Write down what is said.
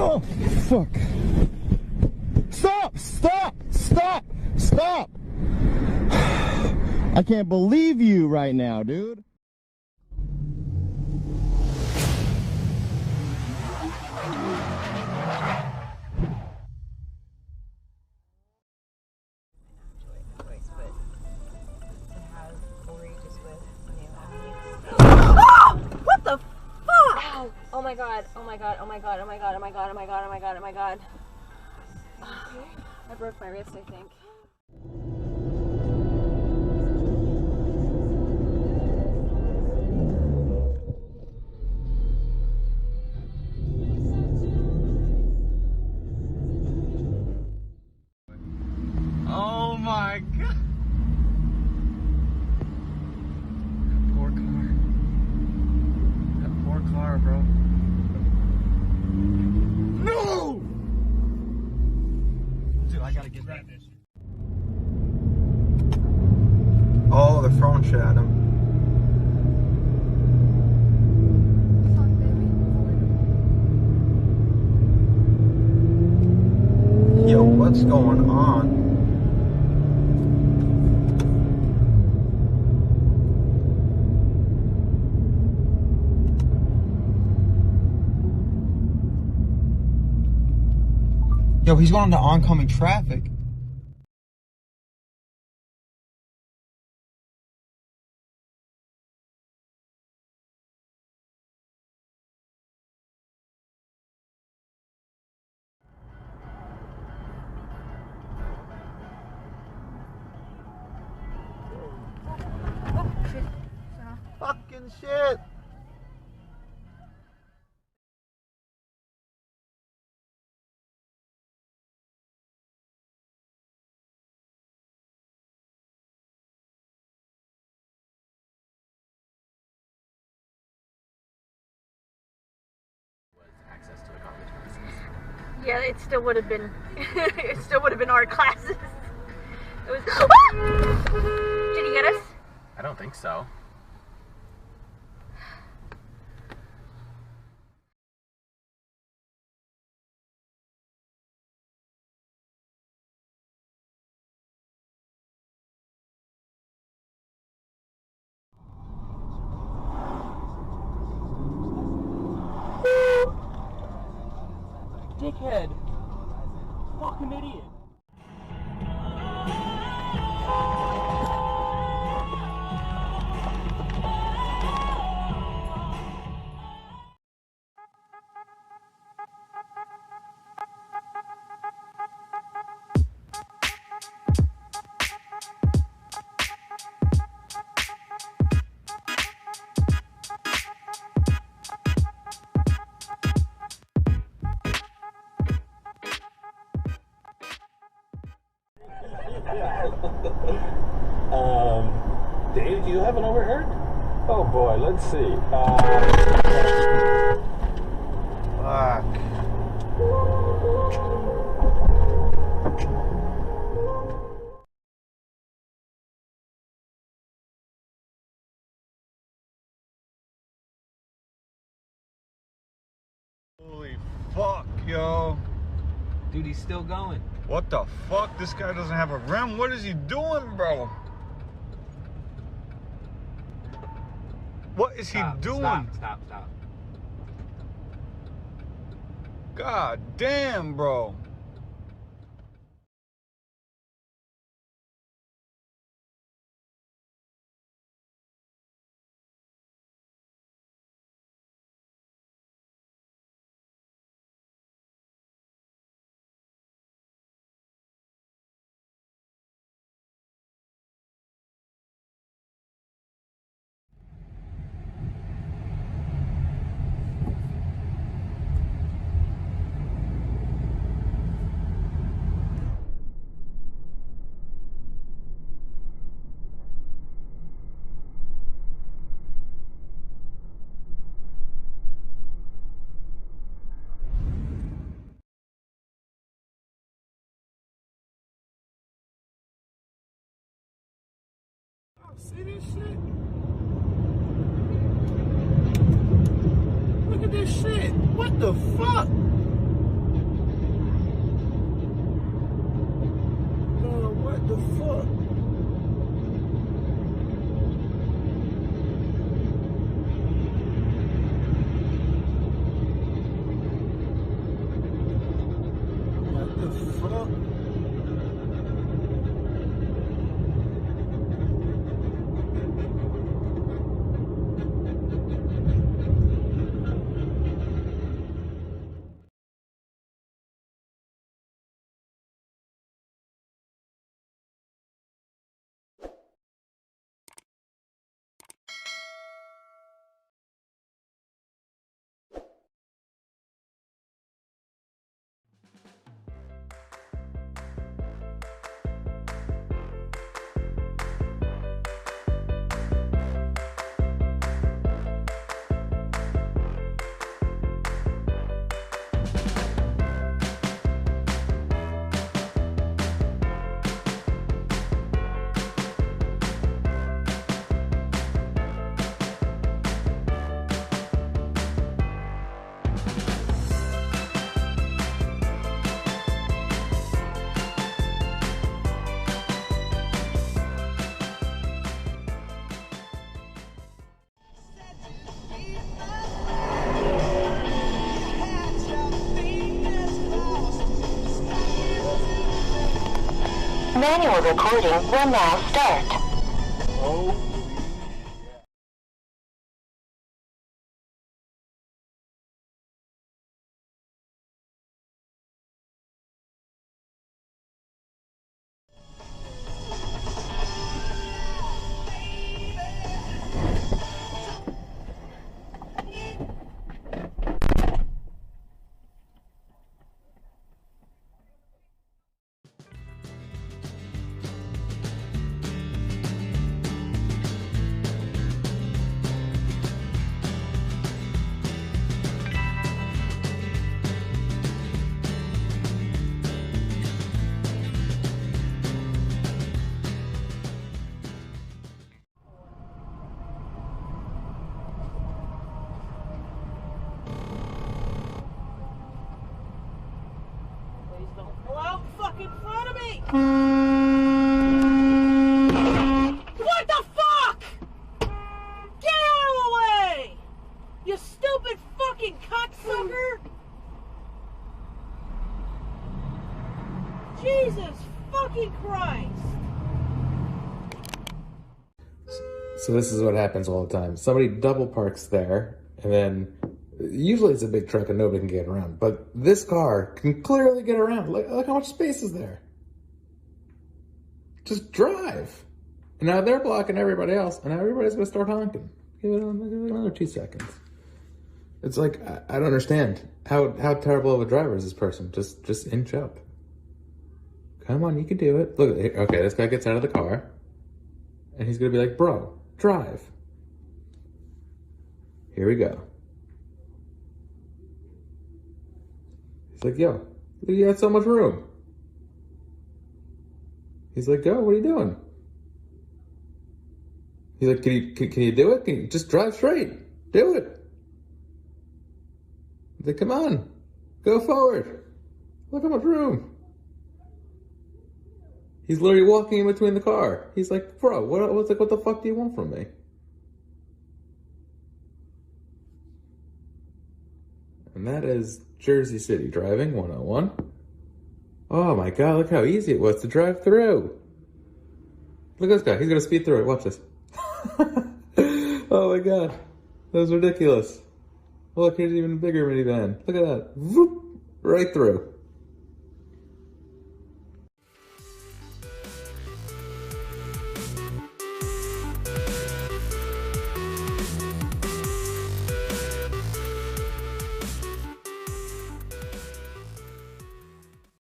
Oh, fuck. Stop! Stop! Stop! Stop! I can't believe you right now, dude. What the fuck? Ow. Oh my god, oh my god, oh my god, oh my god, oh my god, oh my god, oh my god, oh my god. I broke my wrist, I think. Oh my god. That poor car, bro. No! Dude, I gotta get that. Oh, they're throwing shit at him. Yo, what's going on? Yo, he's going into oncoming traffic. Fucking shit. Access to the garbage classes. Yeah, it still would have been art classes. It was Did he get us? I don't think so. Dickhead! Fucking idiot! Dave, do you have an overheard? Oh boy, let's see. Fuck. Holy fuck, yo. Dude, he's still going. What the fuck? This guy doesn't have a rim. What is he doing, bro? What is he doing? Stop. God damn, bro. See this shit? Look at this shit. What the fuck? What the fuck? What the fuck? Manual recording will now start. Oh. Pull out fucking front of me! What the fuck? Get out of the way! You stupid fucking cocksucker! Jesus fucking Christ! So this is what happens all the time. Somebody double parks there, and then usually it's a big truck and nobody can get around. But this car can clearly get around. Look how much space is there. Just drive. And now they're blocking everybody else, and now everybody's gonna start honking. Give it another 2 seconds. It's like, I don't understand. How terrible of a driver is this person? Just inch up. Come on, you can do it. Look, okay, this guy gets out of the car, and he's gonna be like, bro, drive. Here we go. He's like, yo, you got so much room. He's like, yo, what are you doing? He's like, can you do it? Can you just drive straight? Do it. He's like, come on, go forward. Look how much room. He's literally walking in between the car. He's like, bro, what the fuck do you want from me? And that is Jersey City driving 101. Oh my God, look how easy it was to drive through. Look at this guy, he's gonna speed through it, watch this. Oh my God, that was ridiculous. Look, here's an even bigger minivan. Look at that, Vroom. Right through.